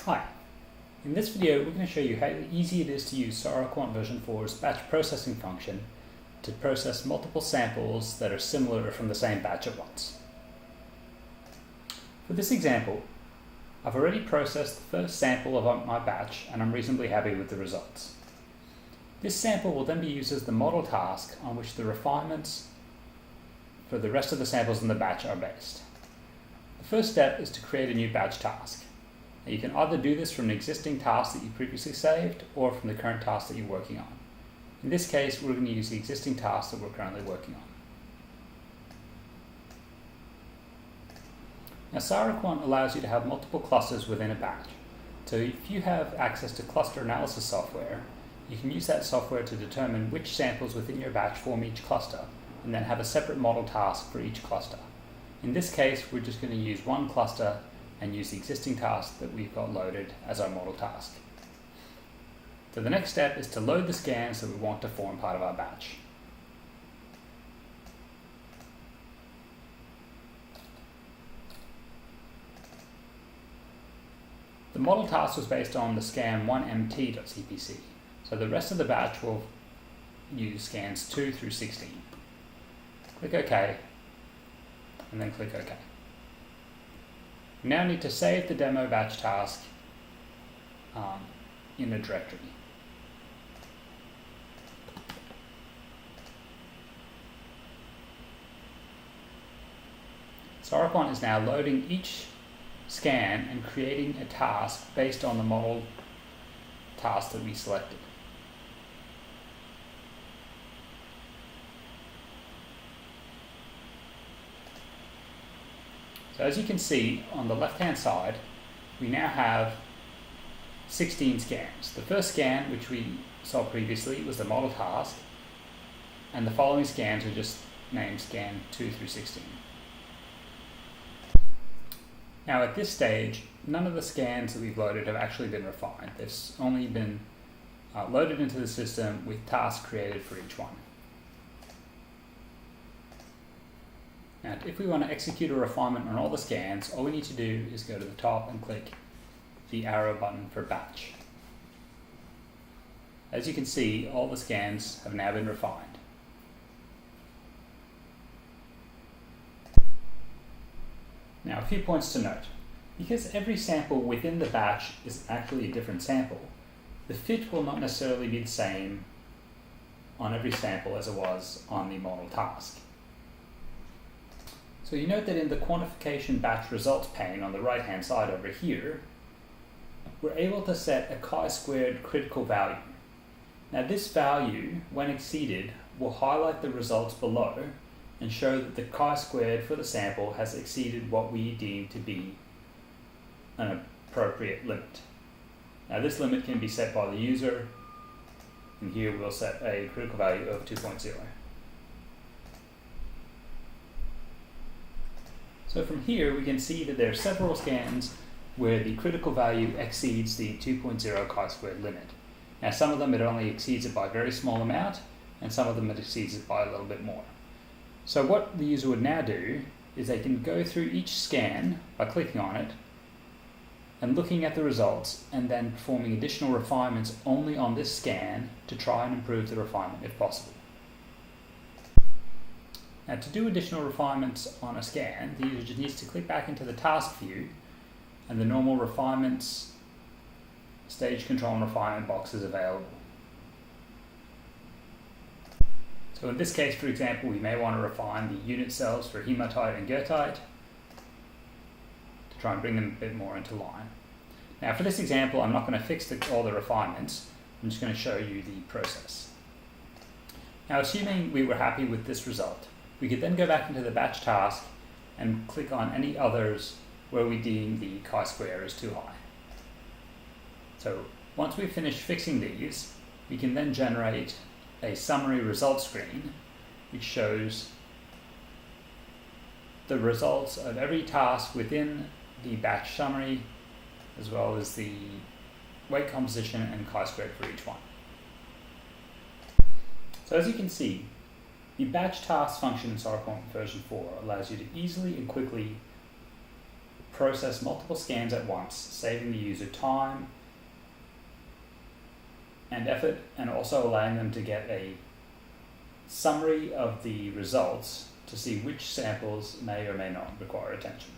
Hi, in this video we're going to show you how easy it is to use Siroquant version 4's batch processing function to process multiple samples that are similar from the same batch at once. For this example, I've already processed the first sample of my batch and I'm reasonably happy with the results. This sample will then be used as the model task on which the refinements for the rest of the samples in the batch are based. The first step is to create a new batch task. Now you can either do this from an existing task that you previously saved or from the current task that you're working on. In this case, we're going to use the existing task that we're currently working on. Now Siroquant allows you to have multiple clusters within a batch. So if you have access to cluster analysis software, you can use that software to determine which samples within your batch form each cluster, and then have a separate model task for each cluster. In this case, we're just going to use one cluster and use the existing task that we've got loaded as our model task. So the next step is to load the scans that we want to form part of our batch. The model task was based on the scan 1mt.cpc, so the rest of the batch will use scans 2 through 16. Click OK, and then click OK. We now need to save the demo batch task in a directory. Siroquant is now loading each scan and creating a task based on the model task that we selected. So as you can see on the left hand side, we now have 16 scans. The first scan, which we saw previously, was the model task, and the following scans are just named scan 2 through 16. Now at this stage, none of the scans that we've loaded have actually been refined. They've only been loaded into the system with tasks created for each one. Now, if we want to execute a refinement on all the scans, all we need to do is go to the top and click the arrow button for batch. As you can see, all the scans have now been refined. Now, a few points to note. Because every sample within the batch is actually a different sample, the fit will not necessarily be the same on every sample as it was on the model task. So you note that in the quantification batch results pane on the right hand side over here, we're able to set a chi-squared critical value. Now this value, when exceeded, will highlight the results below and show that the chi-squared for the sample has exceeded what we deem to be an appropriate limit. Now this limit can be set by the user, and here we'll set a critical value of 2.0. So from here we can see that there are several scans where the critical value exceeds the 2.0 chi-squared limit. Now some of them it only exceeds it by a very small amount, and some of them it exceeds it by a little bit more. So what the user would now do is they can go through each scan by clicking on it and looking at the results, and then performing additional refinements only on this scan to try and improve the refinement if possible. Now to do additional refinements on a scan, the user just needs to click back into the task view, and the normal refinements, stage control and refinement box is available. So in this case, for example, we may want to refine the unit cells for hematite and goethite to try and bring them a bit more into line. Now for this example, I'm not going to fix all the refinements, I'm just going to show you the process. Now assuming we were happy with this result, we could then go back into the batch task and click on any others where we deem the chi-square is too high. So once we've finished fixing these, we can then generate a summary results screen which shows the results of every task within the batch summary, as well as the weight composition and chi-squared for each one. So as you can see, the batch task function in Siroquant version 4 allows you to easily and quickly process multiple scans at once, saving the user time and effort, and also allowing them to get a summary of the results to see which samples may or may not require attention.